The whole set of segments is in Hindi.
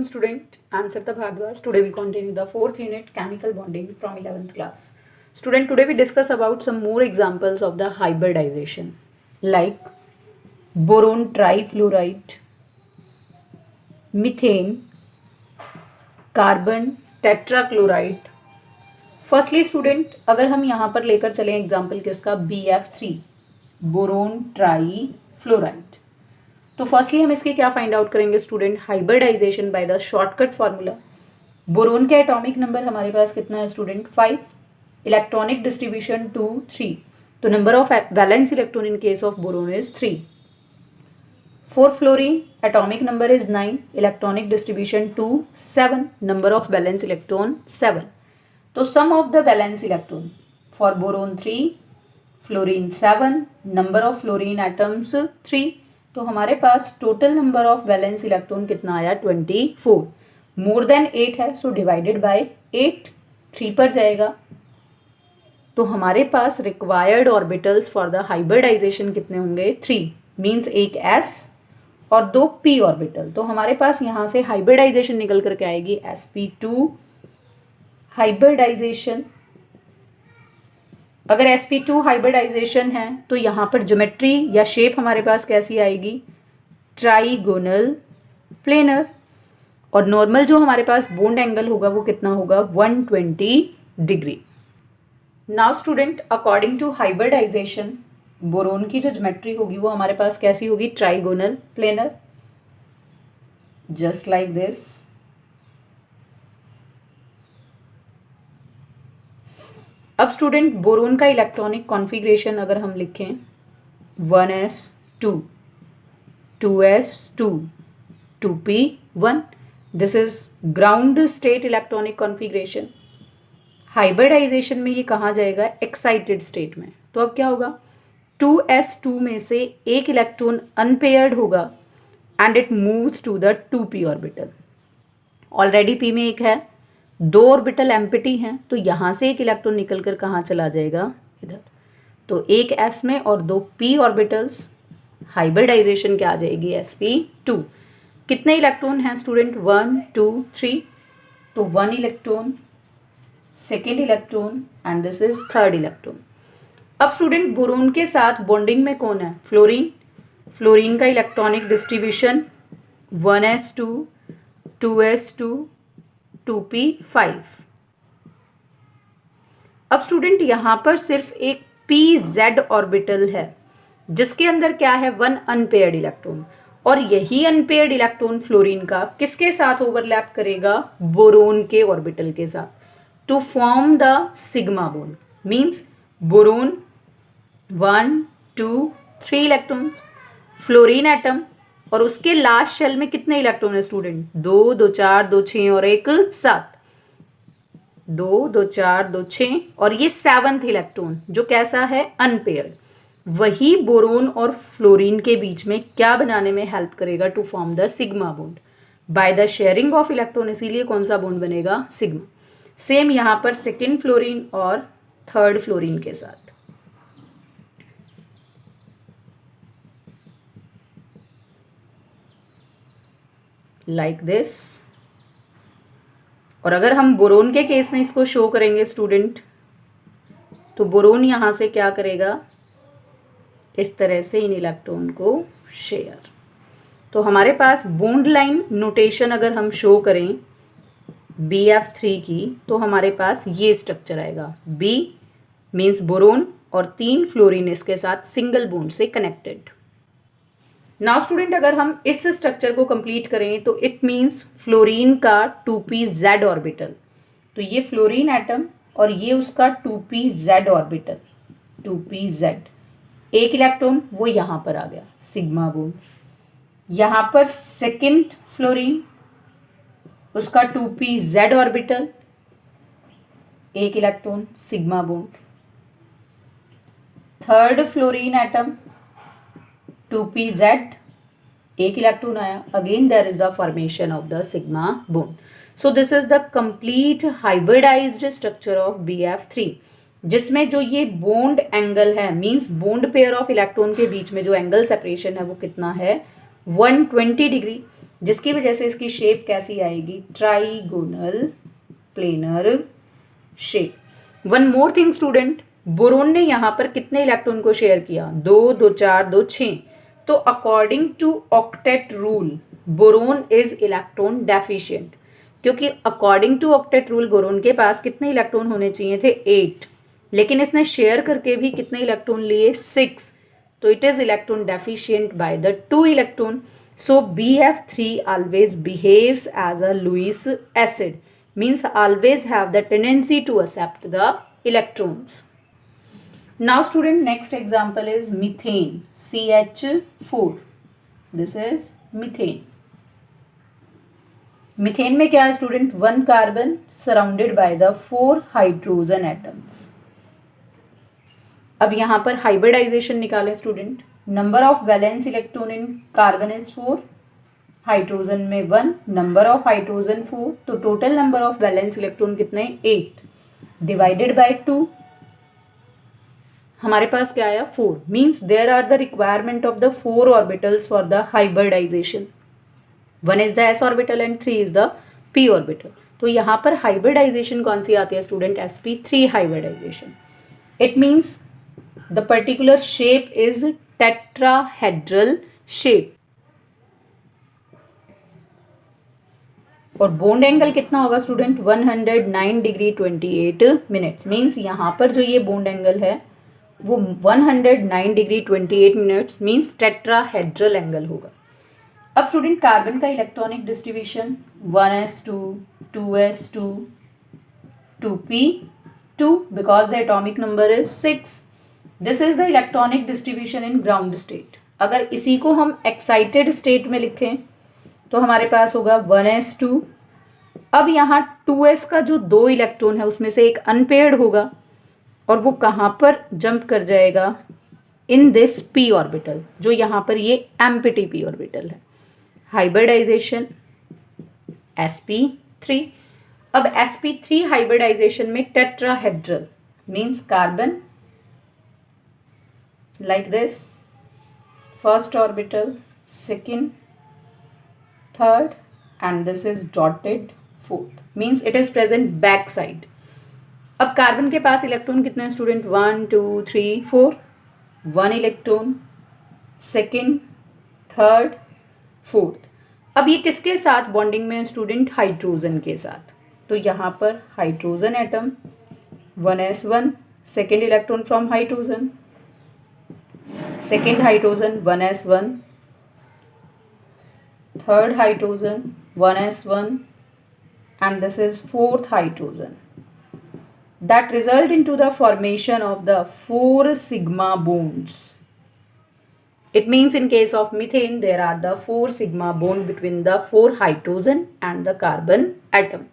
Welcome student, I am Sarita Bhardwaj. Today we continue the 4th unit chemical bonding from 11th class. Student, today we discuss about some more examples of the hybridization like boron trifluoride, methane, carbon tetrachloride. Firstly student अगर हम यहाँ पर लेकर चलें एग्जाम्पल किसका BF3 बोरोन ट्राई फ्लोराइड. तो फर्स्टली हम इसके क्या फाइंड आउट करेंगे student, hybridization by the shortcut formula. Boron का एटॉमिक नंबर हमारे पास कितना है स्टूडेंट 5, इलेक्ट्रॉनिक डिस्ट्रीब्यूशन 2 3. तो number of valence electron in case of boron is 3. For fluorine, atomic number is 9, electronic distribution 2, 7, number of valence electron 7. तो sum of the valence electron for boron 3, fluorine 7, number of fluorine atoms 3. तो हमारे पास total number of valence electron कितना आया 24. More than 8 है so divided by 8, 3 पर जाएगा. तो हमारे पास required orbitals for the hybridization कितने होंगे 3, means एक s और 2 p ऑर्बिटल. तो हमारे पास यहाँ से हाइब्रिडाइजेशन निकल करके आएगी sp2 हाइब्रिडाइजेशन. अगर sp2 हाइब्रिडाइजेशन है तो यहाँ पर ज्योमेट्री या शेप हमारे पास कैसी आएगी, ट्राइगोनल प्लेनर. और नॉर्मल जो हमारे पास बॉन्ड एंगल होगा वो कितना होगा 120 degree. Now student according to hybridization boron की जो ज्योमेट्री होगी वो हमारे पास कैसी होगी, trigonal planar, just like this. अब स्टूडेंट बोरोन का इलेक्ट्रॉनिक कॉन्फ़िगरेशन अगर हम लिखें 1s2 2s2 2p1, this is ground state electronic configuration. Hybridization में ये कहाँ जाएगा, एक्साइटेड स्टेट में. तो अब क्या होगा, 2s2 में से एक इलेक्ट्रॉन अनपेयर्ड होगा and it moves to the 2p orbital. Already p में एक है, 2 ऑर्बिटल एम्प्टी हैं तो यहाँ से एक इलेक्ट्रॉन निकल कर कहाँ चला जाएगा, इधर. तो एक s में और 2 p ऑर्बिटल्स, हाइब्रिडाइजेशन क्या आ जाएगी sp2. कितने इलेक्ट्रॉन हैं स्टूडेंट 1 2 3. तो 1 electron, second electron and this is third electron. अब स्टूडेंट बोरोन के साथ बॉन्डिंग में कौन है, फ्लोरीन. फ्लोरीन का electronic distribution 1s2 2s2 2p5. अब स्टूडेंट यहां पर सिर्फ एक pz ऑर्बिटल है जिसके अंदर क्या है 1 अनपेयर्ड इलेक्ट्रॉन. और यही अनपेयर्ड इलेक्ट्रॉन फ्लोरीन का किसके साथ ओवरलैप करेगा, बोरोन के ऑर्बिटल के साथ, to form the sigma bond. Means boron 1 2 3 electrons, fluorine atom और उसके लास्ट शेल में कितने इलेक्ट्रॉन है स्टूडेंट 2 2 4 2 6 और 1 7. 2 2 4 2 6 और ये 7th इलेक्ट्रॉन जो कैसा है अनपेयर्ड, वही बोरोन और फ्लोरीन के बीच में क्या बनाने में हेल्प करेगा, to form the sigma bond by the sharing of electron. इसीलिए कौन सा बॉन्ड बनेगा, सिग्मा. सेम यहाँ पर सेकेंड फ्लोरीन और थर्ड फ्लोरीन के साथ. Like this. और अगर हम बोरोन के केस में इसको शो करेंगे स्टूडेंट, तो बोरोन यहां से क्या करेगा, इस तरह से इन इलेक्ट्रॉन को शेयर. तो हमारे पास बॉन्ड लाइन नोटेशन अगर हम शो करें BF3 की तो हमारे पास ये स्ट्रक्चर आएगा. B मीन्स बोरोन और 3 फ्लोरीन इसके साथ सिंगल बॉन्ड से कनेक्टेड. नाउ स्टूडेंट अगर हम इस स्ट्रक्चर को कंप्लीट करें तो इट मीन्स फ्लोरीन का 2pz ऑर्बिटल. तो ये फ्लोरीन एटम और ये उसका 2pz ऑर्बिटल, 2pz. एक इलेक्ट्रॉन वो यहाँ पर आ गया, सिग्मा बॉन्ड. यहाँ पर सेकेंड फ्लोरीन, उसका 2pz ऑर्बिटल, एक electron, sigma bond. Third fluorine atom 2pz, एक इलेक्ट्रॉन आया, again there is the formation of the sigma bond. So this is the complete hybridized structure of BF3, जिसमें जो ये बॉन्ड एंगल है, means bond pair of electron के बीच में जो एंगल सेपरेशन है वो कितना है 120 डिग्री. जिसकी वजह से इसकी शेप कैसी आएगी, trigonal planar shape. One more thing student, boron ने यहाँ पर कितने इलेक्ट्रॉन को शेयर किया, 2, 2 4, 2 6। तो according to octet rule boron is electron deficient, क्योंकि according to octet rule boron के पास कितने इलेक्ट्रॉन होने चाहिए थे, 8, लेकिन इसने शेयर करके भी कितने इलेक्ट्रॉन लिए, 6। तो it is electron deficient by the 2 electron. So BF3 always behaves as a Lewis acid, means always have the tendency to accept the electrons. Now student, next example is methane, CH4. This is methane. Methane में क्या है student, 1 carbon surrounded by the 4 hydrogen atoms. अब यहाँ पर हाइब्रिडाइजेशन निकालें student. Number of valence electron in carbon is 4, hydrogen में 1, नंबर ऑफ हाइड्रोजन 4, तो total number of valence electron कितने, 8 डिवाइडेड बाय 2, हमारे पास क्या आया, 4। Means there are the requirement of the 4 orbitals for the hybridization. 1 is the s orbital and 3 is the p orbital. तो यहाँ पर हाइब्रिडाइजेशन कौन सी आती है student, sp3 hybridization. It means the particular shape is tetrahedral shape. और बॉन्ड एंगल कितना होगा स्टूडेंट, 109 डिग्री 28 मिनट्स। मीन्स यहाँ पर जो ये बॉन्ड एंगल है वो 109 degree 28 minutes means tetrahedral angle होगा। अब स्टूडेंट कार्बन का electronic distribution 1s2 2s2 2p2 because the atomic number is 6। This is the electronic distribution in ground state. अगर इसी को हम एक्साइटेड स्टेट में लिखें तो हमारे पास होगा 1s2। अब यहाँ 2s का जो 2 इलेक्ट्रॉन है उसमें से एक अनपेयर्ड होगा और वो कहाँ पर जंप कर जाएगा, इन दिस p ऑर्बिटल, जो यहाँ पर ये एम्प्टी p ऑर्बिटल है। Hybridization sp3। अब sp3 हाइब्रिडाइजेशन में tetrahedral means carbon like this, first orbital, second, third, and this is dotted fourth, means it is present back side। अब कार्बन के पास इलेक्ट्रॉन कितने हैं student, 1 2 3 4, 1 electron, second, third, fourth. अब ये किसके साथ बॉन्डिंग में है स्टूडेंट, हाइड्रोजन के साथ। तो यहाँ पर hydrogen atom 1s1, second electron from hydrogen, second hydrogen 1s1, third hydrogen 1s1, and this is fourth hydrogen that result into the formation of the 4 sigma bonds. It means in case of methane there are the 4 sigma bond between the 4 hydrogen and the carbon atom.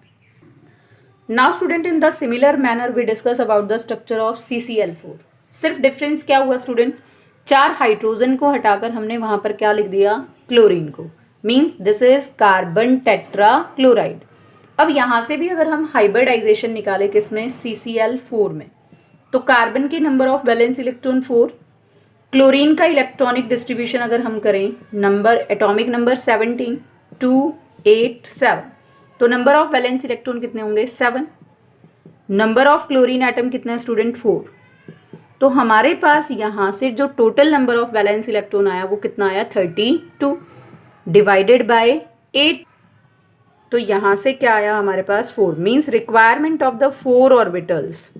Now student, in the similar manner we discuss about the structure of CCl4। सिर्फ डिफरेंस क्या हुआ स्टूडेंट, 4 हाइड्रोजन को हटाकर हमने वहां पर क्या लिख दिया, क्लोरीन को। Means this is carbon tetra chloride. अब यहां से भी अगर हम हाइब्रिडाइजेशन निकाले किसमें, CCl4 में, तो कार्बन के number of valence electron 4, chlorine का इलेक्ट्रॉनिक डिस्ट्रीब्यूशन अगर हम करें, नंबर एटॉमिक नंबर 17 2 8 7, तो नंबर ऑफ वैलेंस इलेक्ट्रॉन कितने होंगे, 7। नंबर ऑफ क्लोरीन एटम कितने हैं स्टूडेंट, 4। तो हमारे पास यहाँ से जो total number of valence electron आया वो कितना आया, 32 डिवाइडेड बाय 8। तो यहाँ से क्या आया हमारे पास, 4। Means requirement of the 4 orbitals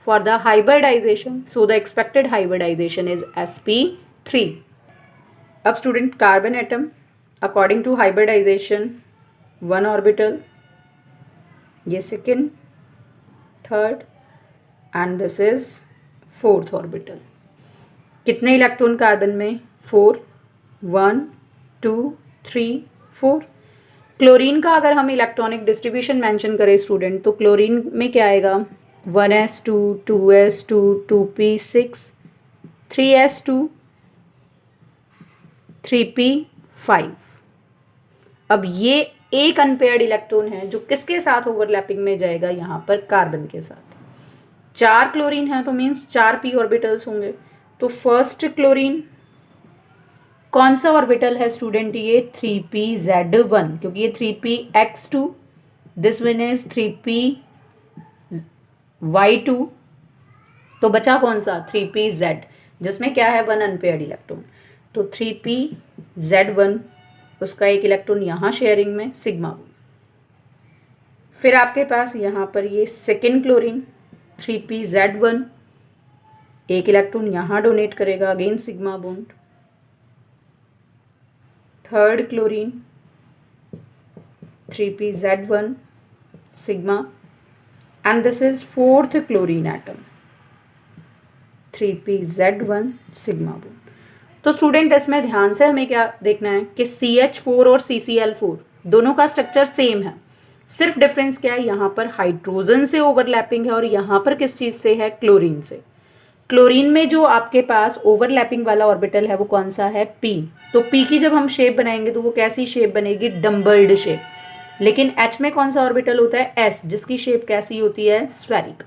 for the hybridization. So the expected hybridization is sp3। अब student carbon atom according to hybridization 1 orbital, ये second, third, and this is 4th orbital. कितने इलेक्ट्रॉन कार्बन में, 4, 1 2 3 4। क्लोरीन का अगर हम इलेक्ट्रॉनिक डिस्ट्रीब्यूशन मेंशन करें स्टूडेंट, तो क्लोरीन में क्या आएगा, 1s2 2s2 2p6 3s2 3p5। अब ये एक अनपेयर्ड इलेक्ट्रॉन है जो किसके साथ ओवरलैपिंग में जाएगा, यहाँ पर कार्बन के साथ। 4 क्लोरीन है तो मीन्स 4 p ऑर्बिटल्स होंगे। तो फर्स्ट क्लोरीन कौन सा ऑर्बिटल है स्टूडेंट? ये 3p(z)(1), क्योंकि ये 3p(x)(2), this one is 3p(y)(2), तो बचा कौन सा? 3p(z), जिसमें क्या है? 1 अनपेयर्ड इलेक्ट्रॉन। तो 3p(z)(1), उसका एक इलेक्ट्रॉन यहाँ शेयरिंग में, सिग्मा। फिर आपके पास यहाँ पर ये सेकेंड क्लोरीन 3p(z)(1), एक इलेक्ट्रॉन यहाँ डोनेट करेगा, again sigma bond. Third chlorine 3p(z)(1), sigma, and this is fourth chlorine atom 3p(z)(1), sigma bond. तो स्टूडेंट इसमें ध्यान से हमें क्या देखना है कि CH4 और CCl4 दोनों का स्ट्रक्चर सेम है, सिर्फ डिफरेंस क्या है? यहाँ पर हाइड्रोजन से ओवरलैपिंग है और यहाँ पर किस चीज़ से है? क्लोरीन से। क्लोरीन में जो आपके पास ओवरलैपिंग वाला ऑर्बिटल है वो कौन सा है? P। तो P की जब हम शेप बनाएंगे तो वो कैसी शेप बनेगी? डम्बल्ड शेप। लेकिन H में कौन सा ऑर्बिटल होता है? S, जिसकी शेप कैसी होती है? स्फेरिकल।